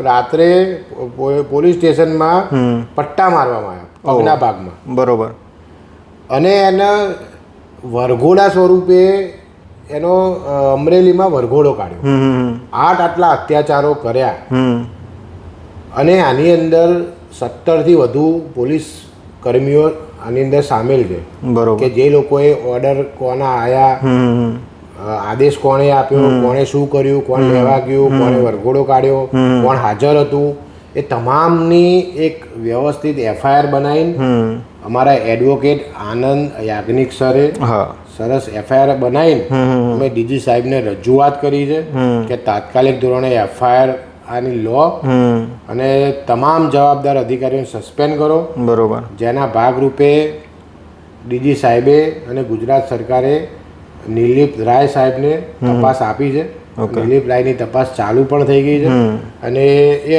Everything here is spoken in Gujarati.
રાત્રે પોલીસ સ્ટેશનમાં પટ્ટા મારવામાં આવ્યા પગના ભાગમાં. બરોબર. અને એને વરઘોડા સ્વરૂપે એનો અમરેલીમાં વરઘોડો કાઢ્યો. આટલા અત્યાચારો કર્યા અને આની અંદર 17થી વધુ પોલીસ કર્મીઓ આની અંદર સામેલ છે. બરોબર. કે જે લોકોએ ઓર્ડર કોના આયા, આદેશ કોણે આપ્યો, કોણે શું કર્યું, કોણ લેવા ગયું, કોણે વરઘોડો કાઢ્યો, કોણ હાજર હતું, એ તમામની એક વ્યવસ્થિત એફઆઈઆર બનાવીને અમારા એડવોકેટ આનંદ યાજ્ઞિક સરે સરસ એફઆઈઆર બનાવીને અમે ડીજી સાહેબને રજૂઆત કરી છે કે તાત્કાલિક ધોરણે એફઆઈઆર આની લો અને તમામ જવાબદાર અધિકારીઓને સસ્પેન્ડ કરો. બરોબર. જેના ભાગરૂપે ડીજી સાહેબે અને ગુજરાત સરકારે નિલીપ રાય સાહેબને તપાસ આપી છે. નિલીપ રાયની તપાસ ચાલુ પણ થઈ ગઈ છે અને એ